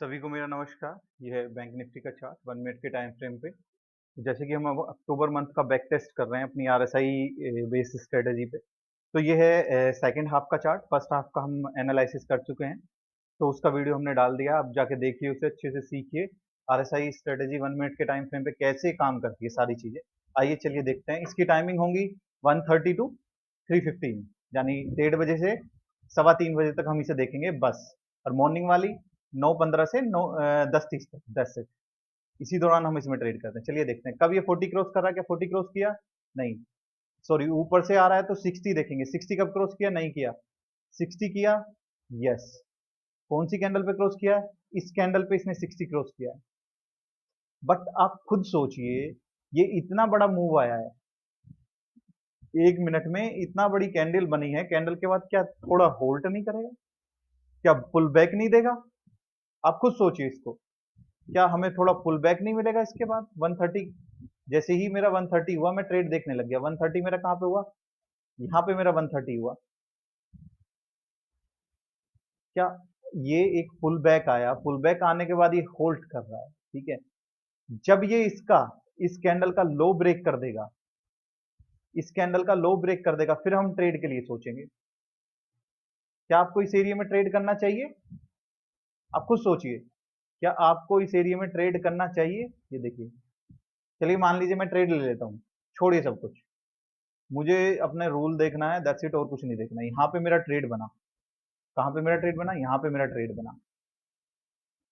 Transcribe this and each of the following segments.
सभी को मेरा नमस्कार। यह है बैंक निफ्टी का चार्ट 1 मिनट के टाइम फ्रेम पे। जैसे कि हम अब अक्टूबर मंथ का बैक टेस्ट कर रहे हैं अपनी आरएसआई बेस्ड स्ट्रेटजी पे। तो ये है सेकंड हाफ का चार्ट। फर्स्ट हाफ का हम एनालिसिस कर चुके हैं, तो उसका वीडियो हमने डाल दिया। आप जाके देखिए, उसे अच्छे से सीखिए। आरएसआई स्ट्रेटजी 1 मिनट के टाइम फ्रेम पे कैसे काम करती है सारी चीजें। आइए चलिए देखते हैं। इसकी टाइमिंग होंगी 1:30 टू 3:15, यानी 1:30 बजे से 3:15 बजे तक हम इसे देखेंगे बस। और मॉर्निंग वाली 9:15 से 10:30 तक, 10 से। इसी दौरान हम इसमें ट्रेड करते हैं। चलिए देखते हैं कब ये 40 क्रॉस कर रहा है। क्या 40 क्रॉस किया? नहीं, सॉरी, ऊपर से आ रहा है तो 60 देखेंगे। 60 कब क्रॉस किया? नहीं किया। 60 किया, यस। कौन सी कैंडल पे क्रॉस किया है? इस कैंडल पे इसने 60 क्रॉस किया है। बट आप खुद सोचिए, ये इतना बड़ा मूव आया है, 1 मिनट में इतना बड़ी कैंडल बनी है। कैंडल के बाद क्या थोड़ा होल्ड नहीं करेगा? क्या पुल बैक नहीं देगा? आप खुद सोचिए इसको। क्या हमें थोड़ा पुल बैक नहीं मिलेगा इसके बाद? 1:30 जैसे ही मेरा 1:30 हुआ, मैं ट्रेड देखने लग गया। 1:30 मेरा कहाँ पे हुआ? यहाँ पे मेरा 1:30 हुआ। क्या ये एक पुल बैक आया? पुल बैक आने के बाद ये होल्ड कर रहा है, ठीक है। जब ये इस कैंडल का लो ब्रेक कर देगा, इस कैंडल का लो ब्रेक कर देगा, फिर हम ट्रेड के लिए सोचेंगे। क्या आपको इस एरिया में ट्रेड करना चाहिए? आप खुद सोचिए, क्या आपको इस एरिया में ट्रेड करना चाहिए? ये देखिए, चलिए मान लीजिए मैं ट्रेड ले लेता हूँ। छोड़िए सब कुछ, मुझे अपने रूल देखना है, दैट्स इट। और कुछ नहीं देखना। यहाँ पे मेरा ट्रेड बना। कहाँ पे मेरा ट्रेड बना? यहाँ पे मेरा ट्रेड बना।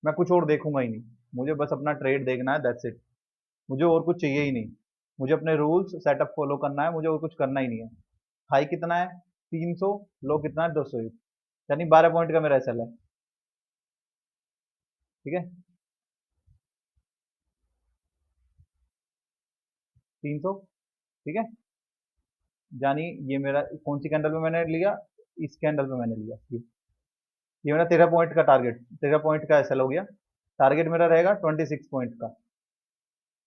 मैं कुछ और देखूंगा ही नहीं। मुझे बस अपना ट्रेड देखना है, दैट्स इट। मुझे और कुछ चाहिए ही नहीं। मुझे अपने रूल्स सेटअप फॉलो करना है, मुझे और कुछ करना ही नहीं है। हाई कितना है? 300। लो कितना है? 201। यानी 12 पॉइंट का मेरा एसएल है, ठीक है। 300, ठीक है। यानी ये मेरा कौन सी कैंडल पे मैंने लिया? इस कैंडल पे मैंने लिया। ये मेरा 13 पॉइंट का टारगेट, 13 पॉइंट का एसएल हो गया। टारगेट मेरा रहेगा 26 पॉइंट का।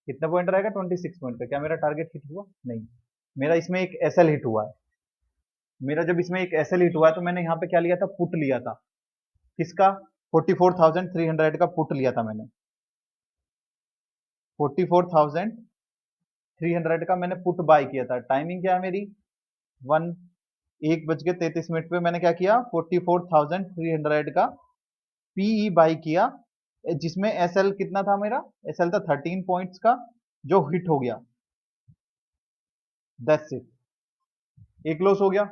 कितना पॉइंट रहेगा? 26 पॉइंट का। क्या मेरा टारगेट हिट हुआ? नहीं। मेरा इसमें एक एसएल हिट हुआ है। मेरा जब इसमें एक एसएल हिट हुआ है, तो मैंने यहाँ पे क्या लिया था? पुट लिया था। किसका? 44,300 का पुट लिया था मैंने। 44,300 का मैंने पुट बाय किया था। टाइमिंग क्या है मेरी? 1:33 पे मैंने क्या किया? 44,300 का पीई बाय किया, जिसमें एसएल कितना था मेरा? एसएल था 13 पॉइंट्स का, जो हिट हो गया। That's it. एक लॉस हो गया।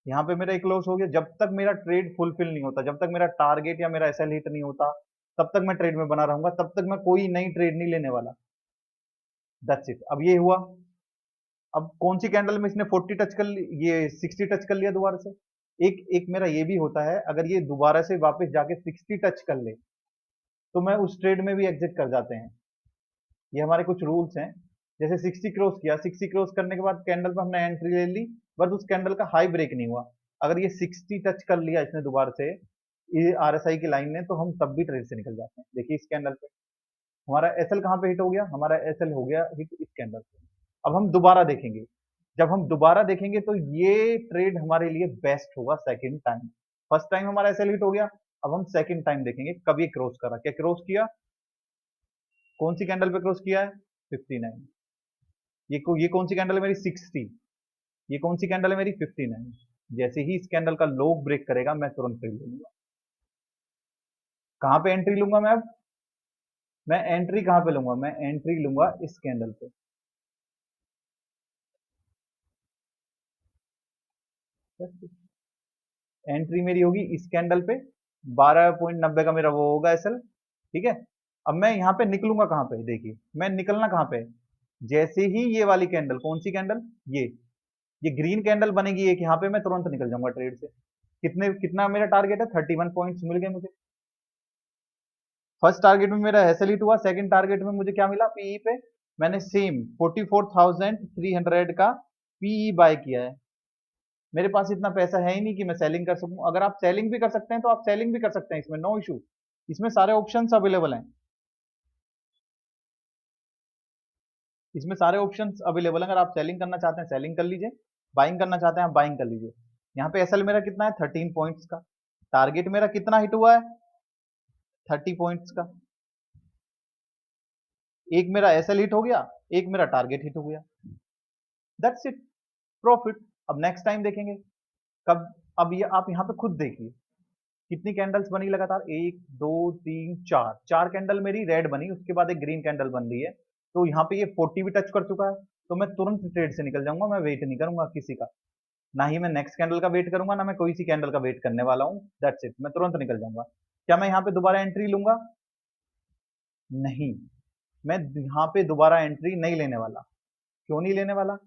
यहाँ पे मेरा एक लॉस हो गया। जब तक मेरा ट्रेड फुलफिल नहीं होता, जब तक मेरा टारगेट या मेरा एसएल हिट नहीं होता, तब तक मैं ट्रेड में बना रहूंगा। तब तक मैं कोई नई ट्रेड नहीं लेने वाला। That's it. अब ये हुआ। अब कौन सी कैंडल में इसने 40 टच कर ये 60 टच कर लिया दोबारा से। एक एक मेरा ये भी होता है, अगर ये दोबारा से वापस जाके 60 टच कर ले, तो मैं उस ट्रेड में भी एग्जिट कर जाते हैं। ये हमारे कुछ रूल्स हैं। जैसे 60 क्रॉस किया, 60 क्रॉस करने के बाद कैंडल पे हमने एंट्री ले ली, बस उस कैंडल का हाई ब्रेक नहीं हुआ। अगर ये 60 टच कर लिया इसने दोबारा से, ये आरएसआई की लाइन ने, तो हम तब भी ट्रेड से निकल जाते हैं। देखिए इस कैंडल पे हमारा एसएल कहाँ पे हिट हो गया? हमारा एसएल हो गया हिट इस कैंडल पे। अब हम दोबारा देखेंगे। जब हम दोबारा देखेंगे तो ये ट्रेड हमारे लिए बेस्ट होगा सेकंड टाइम। फर्स्ट टाइम हमारा एसएल हिट हो गया। अब हम सेकंड टाइम देखेंगे कब ये क्रॉस करा। क्या क्रॉस किया? कौन सी कैंडल पे क्रॉस किया है? 59। ये कौन सी कैंडल है मेरी? 60। ये कौन सी कैंडल है मेरी? 59। जैसे ही इस कैंडल का लो ब्रेक करेगा, मैं तुरंत ट्रेड ले लूंगा। कहां पे एंट्री लूंगा मैं अब? मैं एंट्री कहां पे लूंगा? मैं एंट्री लूंगा इस कैंडल पे। एंट्री मेरी होगी इस कैंडल पे। 12.90 का मेरा वो होगा एसएल, ठीक है। अब मैं यहाँ पे निकलूंगा कहाँ पे? देखिए मैं निकलना कहाँ पे? जैसे ही ये वाली कैंडल, कौन सी कैंडल? ये ग्रीन कैंडल बनेगी एक, यहाँ पे मैं तुरंत निकल जाऊंगा ट्रेड से। कितना मेरा टारगेट है? 31 पॉइंट्स मिल गए मुझे। फर्स्ट टारगेट में मेरा एसएल हिट हुआ। सेकंड टारगेट में मुझे क्या मिला? पीई पे मैंने सेम 44,300 का पीई बाय किया है। मेरे पास इतना पैसा है ही नहीं कि मैं सेलिंग कर सकूं। अगर आप सेलिंग भी कर सकते हैं तो आप सेलिंग भी कर सकते हैं, इसमें नो इशू। इसमें सारे ऑप्शंस अवेलेबल हैं। इसमें सारे ऑप्शंस अवेलेबल हैं। अगर आप सेलिंग करना चाहते हैं सेलिंग कर लीजिए, बाइंग करना चाहते हैं आप बाइंग कर लीजिए। यहाँ पे एसएल मेरा कितना है? 13 पॉइंट्स का। टारगेट मेरा कितना हिट हुआ है? 30 पॉइंट्स का, एक मेरा एसएल हिट हो गया, एक मेरा टारगेट हिट हो गया, दैट्स इट, प्रॉफिट। अब नेक्स्ट टाइम देखेंगे कब। अब ये आप यहाँ पे खुद देखिए कितनी कैंडल्स बनी लगातार, एक दो तीन चार, चार कैंडल मेरी रेड बनी, उसके बाद एक ग्रीन कैंडल बन रही है, तो यहाँ पे ये 40 भी टच कर चुका है, तो मैं तुरंत ट्रेड से निकल जाऊंगा, मैं वेट नहीं करूंगा किसी का, ना ही मैं नेक्स्ट कैंडल का वेट करूंगा, ना मैं कोई सी कैंडल का वेट करने वाला हूँ, दैट्स इट, मैं तुरंत निकल जाऊंगा। क्या मैं यहाँ पे दोबारा एंट्री लूंगा? नहीं, मैं यहाँ पे दोबारा एंट्री नहीं लेने वाला। क्यों नहीं लेने वाला?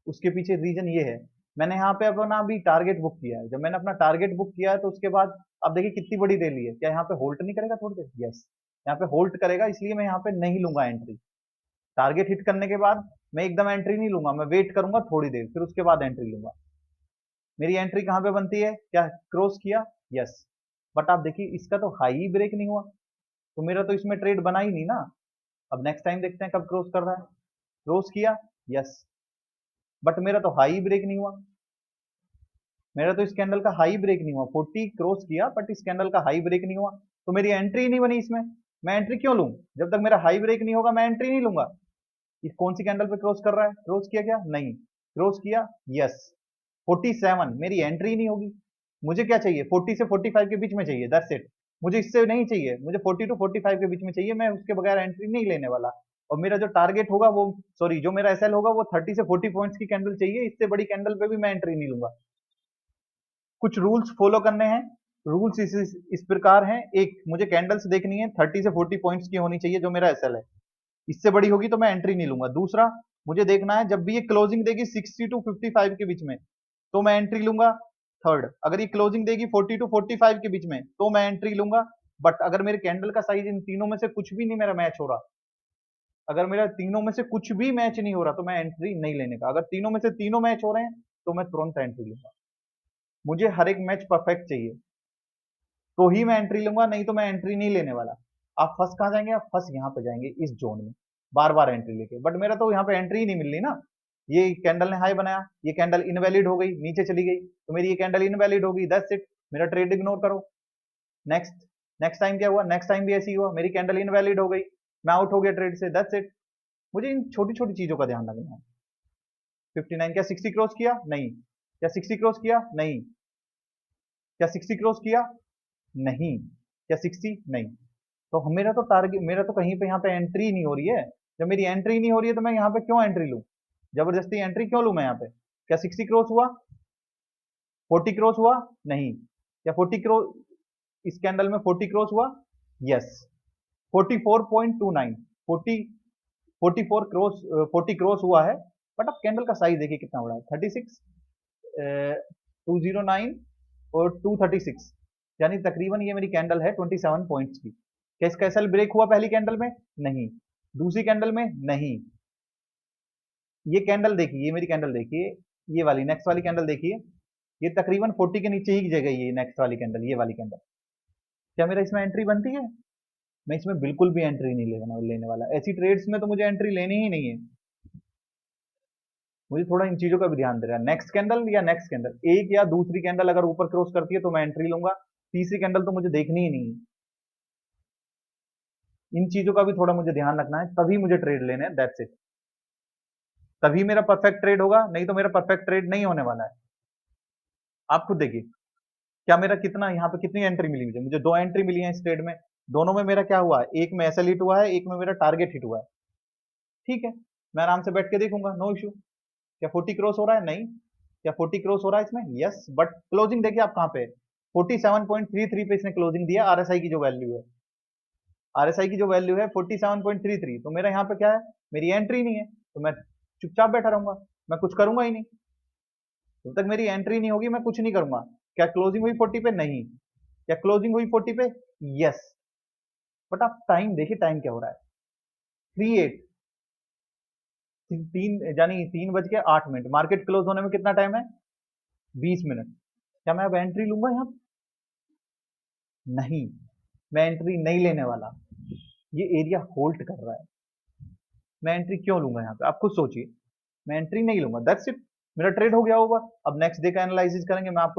उसके पीछे रीजन ये है, मैंने यहाँ पे अपना अभी टारगेट बुक किया है, जब मैंने अपना टारगेट बुक किया है तो उसके बाद अब देखिए कितनी बड़ी रैली है, क्या यहाँ पे होल्ड नहीं करेगा थोड़ी देर? यस, यहाँ पे होल्ड करेगा, इसलिए मैं यहाँ पे नहीं लूंगा एंट्री। टारगेट हिट करने के बाद मैं एकदम एंट्री नहीं लूंगा, मैं वेट करूंगा थोड़ी देर, फिर उसके बाद एंट्री लूंगा। मेरी एंट्री कहाँ पे बनती है? क्या क्रॉस किया? यस, बट आप देखिए इसका तो हाई ही ब्रेक नहीं हुआ, तो मेरा तो इसमें ट्रेड बना ही नहीं ना। अब नेक्स्ट टाइम देखते हैं कब क्रॉस कर रहा है। क्रॉस किया, यस, बट मेरा तो हाई ब्रेक नहीं हुआ, मेरा तो इस कैंडल का हाई ब्रेक नहीं हुआ, 40 क्रॉस किया बट इस कैंडल का हाई ब्रेक नहीं हुआ, तो मेरी एंट्री नहीं बनी इसमें। मैं एंट्री क्यों लूं? जब तक मेरा हाई ब्रेक नहीं होगा मैं एंट्री नहीं लूंगा। इस कौन सी कैंडल पे क्रॉस कर रहा है? क्रॉस किया क्या? नहीं। क्रॉस किया, यस, 47, मेरी एंट्री नहीं होगी। मुझे क्या चाहिए? 40 से 45 के बीच में चाहिए, दैट्स इट। मुझे इससे नहीं चाहिए, मुझे 40 टू 45 के बीच में चाहिए, मैं उसके बगैर एंट्री नहीं लेने वाला। और मेरा जो टारगेट होगा वो, सॉरी, जो मेरा एसएल होगा वो 30 से 40 पॉइंट्स की कैंडल चाहिए, इससे बड़ी कैंडल पे भी मैं एंट्री नहीं लूंगा। कुछ रूल्स फॉलो करने हैं। रूल्स इस प्रकार हैं, एक, मुझे कैंडल्स देखनी है 30 से 40 पॉइंट्स की होनी चाहिए जो मेरा एसएल है, इससे बड़ी होगी तो मैं एंट्री नहीं लूंगा। दूसरा, मुझे देखना है जब भी ये क्लोजिंग देगी 60 टू 55 के बीच में तो मैं एंट्री लूंगा। थर्ड, अगर ये क्लोजिंग देगी 40 टू 45 के बीच में तो मैं एंट्री लूंगा। बट अगर मेरे कैंडल का साइज इन तीनों में से कुछ भी नहीं मेरा मैच हो रहा, अगर मेरा तीनों में से कुछ भी मैच नहीं हो रहा तो मैं एंट्री नहीं लेने का। अगर तीनों में से तीनों मैच हो रहे हैं तो मैं तुरंत एंट्री लूंगा। मुझे हर एक मैच परफेक्ट चाहिए तो ही मैं एंट्री लूंगा, नहीं तो मैं एंट्री नहीं लेने वाला। आप फंस कहाँ जाएंगे? आप फंस यहाँ पे जाएंगे इस जोन में, बार बार एंट्री लेके, बट मेरा तो यहाँ पे एंट्री ही नहीं मिल रही ना। ये कैंडल ने हाई बनाया, ये कैंडल इनवैलिड हो गई, नीचे चली गई, तो मेरी ये कैंडल इनवैलिड हो गई, दैट्स इट, मेरा ट्रेड इग्नोर करो। नेक्स्ट, नेक्स्ट टाइम क्या हुआ? नेक्स्ट टाइम भी ऐसे ही हुआ, मेरी कैंडल इनवैलिड हो गई, मैं आउट हो गया ट्रेड से, दैट्स इट। मुझे इन छोटी छोटी चीजों का ध्यान रखना है। 59, क्या 60 क्रॉस किया? नहीं। क्या 60 क्रॉस किया? नहीं। क्या 60 क्रॉस किया? नहीं। क्या 60? नहीं। तो मेरा तो टारगेट, मेरा तो कहीं पे यहाँ पे एंट्री नहीं हो रही है। जब मेरी एंट्री नहीं हो रही है तो मैं यहाँ पे क्यों एंट्री लूँ? जबरदस्ती एंट्री क्यों लूँ मैं यहाँ पे? क्या 60 क्रॉस हुआ? 40 क्रॉस हुआ? नहीं। क्या 40 क्रॉस, इस कैंडल में 40 क्रॉस हुआ? यस, 44.29, 40, 44 क्रॉस, 40 क्रॉस हुआ है। बट अब कैंडल का साइज देखिए कितना बड़ा है, 36, 209 और 236, यानी तकरीबन ये मेरी कैंडल है 27 पॉइंट्स की। क्या इसका एसएल ब्रेक हुआ पहली कैंडल में? नहीं। दूसरी कैंडल में? नहीं। ये कैंडल देखिए, ये मेरी कैंडल देखिए, ये वाली नेक्स्ट वाली कैंडल देखिए, ये तकरीबन 40 के नीचे ही गिर गई, ये नेक्स्ट वाली कैंडल, ये वाली कैंडल। क्या मेरा इसमें एंट्री बनती है? मैं इसमें बिल्कुल भी एंट्री नहीं लेने वाला, ऐसी ट्रेड्स में तो मुझे एंट्री लेनी ही नहीं है। मुझे थोड़ा इन चीजों का भी ध्यान दे रहा है, नेक्स्ट कैंडल या नेक्स्ट कैंडल, एक या दूसरी कैंडल अगर ऊपर क्रॉस करती है तो मैं एंट्री लूंगा, तीसरी कैंडल तो मुझे देखनी ही नहीं है। इन चीजों का भी थोड़ा मुझे ध्यान रखना है, तभी मुझे ट्रेड लेने हैं, दैट्स इट। तभी मेरा परफेक्ट ट्रेड होगा, नहीं तो मेरा परफेक्ट ट्रेड नहीं होने वाला है। आप खुद देखिए, क्या मेरा कितना यहाँ पे कितनी एंट्री मिली मुझे दो एंट्री मिली है इस ट्रेड में, दोनों में मेरा क्या हुआ है? एक में एसएल हिट हुआ है, एक में मेरा टारगेट हिट हुआ है। ठीक है, मैं आराम से बैठ के देखूंगा, नो इशू। क्या 40 क्रॉस हो रहा है? नहीं। क्या 40 क्रॉस हो रहा है इसमें? यस, बट क्लोजिंग देखिए आप कहाँ पे, 47.33 पे इसने क्लोजिंग दिया, आरएसआई की जो वैल्यू है, आरएसआई की जो वैल्यू है 47.33, तो मेरा यहाँ पे क्या है? मेरी एंट्री नहीं है, तो मैं चुपचाप बैठा रहूंगा, मैं कुछ करूंगा ही नहीं। जब तक मेरी एंट्री नहीं होगी मैं कुछ नहीं करूंगा। क्या क्लोजिंग हुई 40 पे? नहीं। क्या क्लोजिंग हुई 40 पे? यस। बट आप टाइम देखिए, टाइम क्या हो रहा है, 38, तीन, यानी 3:08, मार्केट क्लोज होने में कितना टाइम है? 20 मिनट। क्या मैं अब एंट्री लूंगा यहाँ? नहीं, मैं एंट्री नहीं लेने वाला। ये एरिया होल्ड कर रहा है, मैं एंट्री क्यों लूंगा यहाँ पे? आप खुद सोचिए, मैं एंट्री नहीं लूंगा, दैट्स इट, मेरा ट्रेड हो गया होगा। अब नेक्स्ट डे का एनालिसिस करेंगे, मैं आपको